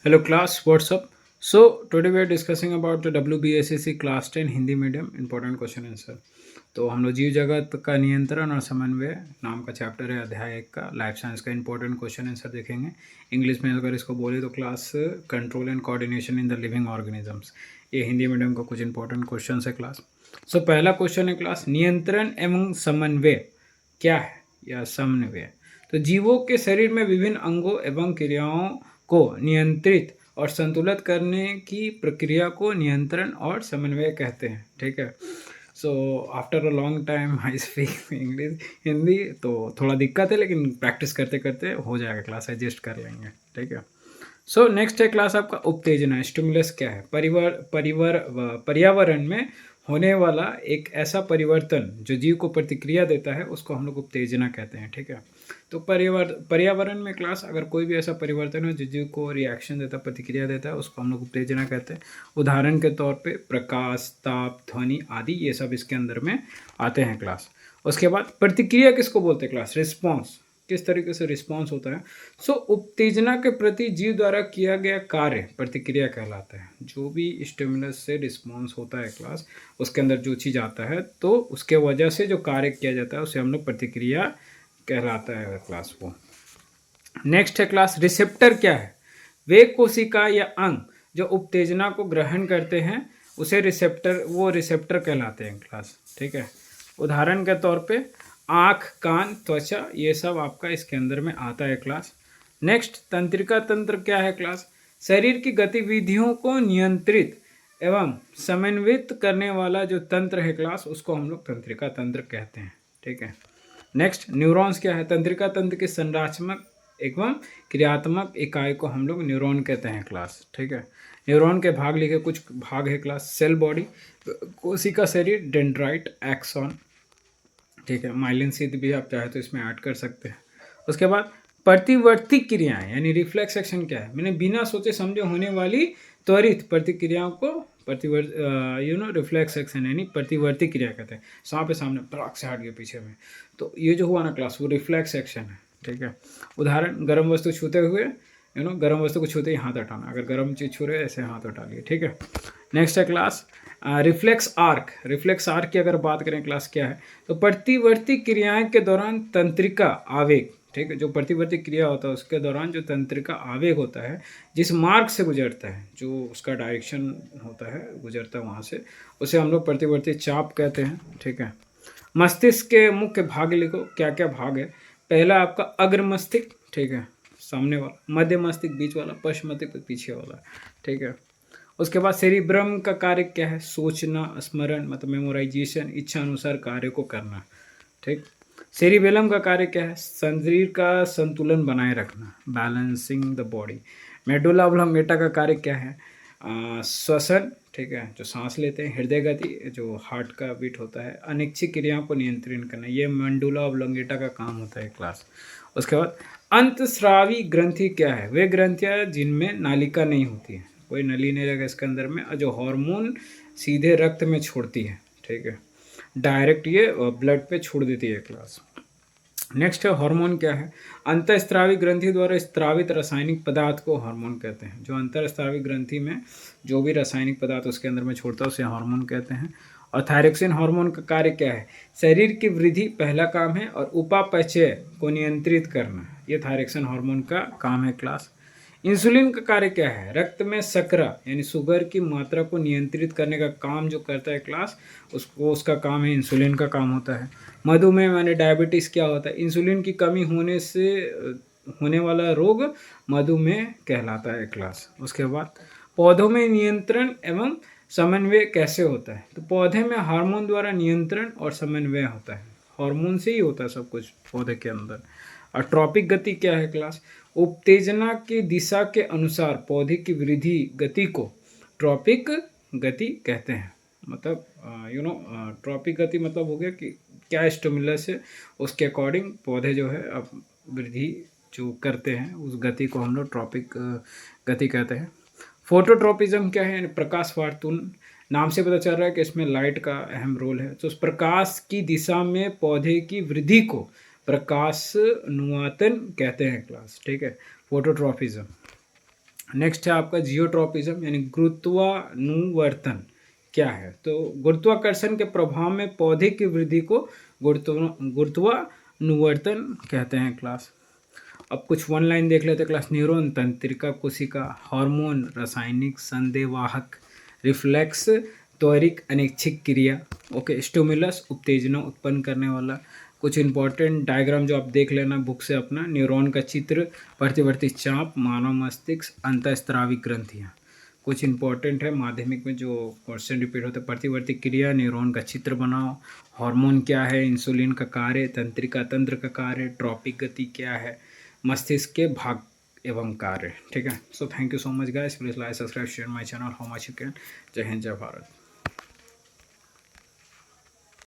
Hello class, what's up? So today we are discussing about the WBSSC class 10 Hindi medium important question answer. तो हम लोग जीव जगत का नियंत्रण और समन्वय नाम का चैप्टर है, अध्याय 1 का लाइफ साइंस का इंपॉर्टेंट क्वेश्चन आंसर देखेंगे। इंग्लिश में अगर इसको बोले तो class control and coordination in the living organisms. ये हिंदी मीडियम का कुछ इंपॉर्टेंट क्वेश्चन है क्लास। सो पहला क्वेश्चन है क्लास, नियंत्रण एवं समन्वय क्या है या समन्वय। तो जीवों के शरीर में विभिन्न अंगों एवं क्रियाओं को नियंत्रित और संतुलित करने की प्रक्रिया को नियंत्रण और समन्वय कहते हैं। ठीक है। So after a long time I speak English Hindi, तो थोड़ा दिक्कत है, लेकिन प्रैक्टिस करते करते हो जाएगा, क्लास एडजस्ट कर लेंगे। ठीक है। सो नेक्स्ट है क्लास आपका उत्तेजना, स्टिमुलस क्या है। पर्यावरण में होने वाला एक ऐसा परिवर्तन जो जीव को प्रतिक्रिया देता है उसको हम लोग उत्तेजना कहते हैं। ठीक है। तो पर्यावरण में क्लास अगर कोई भी ऐसा परिवर्तन हो जो जीव को रिएक्शन देता है, प्रतिक्रिया देता है, उसको हम लोग उत्तेजना कहते हैं। उदाहरण के तौर पे प्रकाश, ताप, ध्वनि आदि ये सब इसके अंदर में आते हैं क्लास। उसके बाद प्रतिक्रिया किसको बोलते हैं क्लास, रिस्पॉन्स। किस तरीके से रिस्पॉन्स होता है। सो उत्तेजना के प्रति जीव द्वारा किया गया कार्य प्रतिक्रिया कहलाता है। जो भी स्टिमुलस से रिस्पॉन्स होता है क्लास, उसके अंदर जो चीज़ आता है तो उसके वजह से जो कार्य किया जाता है उसे हम लोग प्रतिक्रिया कहलाता है क्लास वो। नेक्स्ट है क्लास, रिसेप्टर क्या है। वे कोशिका या अंग जो उत्तेजना को ग्रहण करते हैं उसे रिसेप्टर कहलाते हैं क्लास। ठीक है। उदाहरण के तौर पे आँख, कान, त्वचा, ये सब आपका इसके अंदर में आता है क्लास। नेक्स्ट, तंत्रिका तंत्र क्या है क्लास। शरीर की गतिविधियों को नियंत्रित एवं समन्वित करने वाला जो तंत्र है क्लास, उसको हम लोग तंत्रिका तंत्र कहते हैं। ठीक है। नेक्स्ट, न्यूरॉन्स क्या है। तंत्रिका तंत्र के संरचनात्मक एवं क्रियात्मक इकाई को हम लोग न्यूरॉन कहते हैं क्लास। ठीक है। न्यूरॉन के भाग लिखे कुछ भाग है क्लास, सेल बॉडी, कोशिका शरीर, डेंड्राइट, एक्सॉन। ठीक है। माइलिन शीथ भी आप चाहे तो इसमें ऐड कर सकते हैं। उसके बाद प्रतिवर्ती क्रियाएं यानी रिफ्लेक्स एक्शन क्या है। मैंने बिना सोचे समझे होने वाली त्वरित प्रतिक्रियाओं को रिफ्लेक्स एक्शन यानी प्रतिवर्ती क्रिया कहते हैं। सांप है सामने, पराग से हट गया पीछे में, तो ये जो हुआ ना क्लास, वो रिफ्लेक्स एक्शन है। ठीक है। उदाहरण, गर्म वस्तु छूते हुए गर्म वस्तु को छूते ही हाथ हटाना। अगर गर्म चीज़ छू रहे ऐसे हाथ हटा लिए। ठीक है। नेक्स्ट है class reflex arc. Reflex arc की अगर बात करें क्लास क्या है, तो प्रतिवर्ती क्रियाएं के दौरान तंत्रिका आवेग। ठीक है। जो प्रतिवर्ती क्रिया होता है उसके दौरान जो तंत्रिका आवेग होता है, जिस मार्ग से गुजरता है, जो उसका डायरेक्शन होता है गुजरता है वहाँ से, उसे हम लोग प्रतिवर्ती चाप कहते हैं। ठीक है। मस्तिष्क के मुख्य भाग लिखो, क्या क्या भाग है। पहला आपका अग्र मस्तिष्क, ठीक है, सामने वाला। मध्य मस्तिष्क बीच वाला, पश्चिम मस्तिष्क पीछे वाला। ठीक है। उसके बाद सेरिब्रम का कार्य क्या है, सोचना, स्मरण मतलब मेमोराइजेशन, इच्छा अनुसार कार्य को करना। ठीक। सेरिबेलम का कार्य क्या है, शरीर का संतुलन बनाए रखना, balancing the body. Medulla oblongata का कार्य क्या है, श्वसन। ठीक है, जो सांस लेते हैं। हृदय गति, जो हार्ट का बीट होता है। अनिच्छिक क्रियाओं को नियंत्रित करना, ये मेडुला ऑब्लोंगेटा का काम होता है क्लास। उसके बाद अंतस्रावी ग्रंथि क्या है, वे ग्रंथियाँ जिनमें नालिका नहीं होती है, कोई नली नहीं रहेगा इसके अंदर में, जो हार्मोन सीधे रक्त में छोड़ती है। ठीक है। डायरेक्ट ये ब्लड पे छोड़ देती है क्लास। नेक्स्ट है हार्मोन क्या है। अंतःस्रावी ग्रंथि द्वारा स्त्रावित रासायनिक पदार्थ को हार्मोन कहते हैं। जो अंतःस्रावी ग्रंथि में जो भी रासायनिक पदार्थ उसके अंदर में छोड़ता है उसे हार्मोन कहते हैं। और थायरोक्सिन हार्मोन का कार्य क्या है, शरीर की वृद्धि पहला काम है और उपापचय को नियंत्रित करना, ये थायरोक्सिन हार्मोन का काम है क्लास। इंसुलिन का कार्य क्या है, रक्त में शर्करा यानी शुगर की मात्रा को नियंत्रित करने का काम जो करता है क्लास, उसका काम है, इंसुलिन का काम होता है। मधुमेह यानी डायबिटीज़ क्या होता है, इंसुलिन की कमी होने से होने वाला रोग मधुमेह कहलाता है क्लास। उसके बाद पौधों में नियंत्रण एवं समन्वय कैसे होता है, तो पौधे में हार्मोन द्वारा नियंत्रण और समन्वय होता है। हार्मोन से ही होता है सब कुछ पौधे के अंदर। और ट्रॉपिक गति क्या है क्लास, उत्तेजना की दिशा के अनुसार पौधे की वृद्धि गति को ट्रॉपिक गति कहते हैं। मतलब ट्रॉपिक गति मतलब हो गया कि क्या स्टिमुलस है उसके अकॉर्डिंग पौधे जो है अब वृद्धि जो करते हैं, उस गति को हम लोग ट्रॉपिक गति कहते हैं। फोटोट्रॉपिज्म क्या है, यानी प्रकाश वार्तुन। नाम से पता चल रहा है कि इसमें लाइट का अहम रोल है। तो उस प्रकाश की दिशा में पौधे की वृद्धि को प्रकाश नुआतन कहते हैं क्लास। ठीक है, फोटोट्रॉपिज्म। नेक्स्ट है आपका जियोट्रॉपिज्म यानी गुरुत्वानुवर्तन क्या है। तो गुरुत्वाकर्षण के प्रभाव में पौधे की वृद्धि को गुरुत्वानुवर्तन कहते हैं क्लास। अब कुछ वन लाइन देख लेते हैं क्लास। न्यूरॉन तंत्रिका कोशिका, हार्मोन रासायनिक, संदेवाहक, रिफ्लेक्स त्वरित अनैच्छिक क्रिया, ओके, स्टिमुलस उत्तेजना उत्पन्न करने वाला। कुछ इंपॉर्टेंट डायग्राम जो आप देख लेना बुक से अपना। न्यूरॉन का चित्र, प्रतिवर्ती चाप, मानव मस्तिष्क, अंतःस्रावी ग्रंथियाँ। कुछ इंपॉर्टेंट है माध्यमिक में जो क्वेश्चन रिपीट होता है। प्रतिवर्ती क्रिया, न्यूरॉन का चित्र बनाओ। हार्मोन क्या है, इंसुलिन का कार्य, तंत्रिका तंत्र का कार्य, ट्रॉपिक गति क्या है, मस्तिष्क के भाग एवं कार्य। ठीक है। So thank you so much guys, please like subscribe share my channel how much you can. जय हिंद, जय भारत।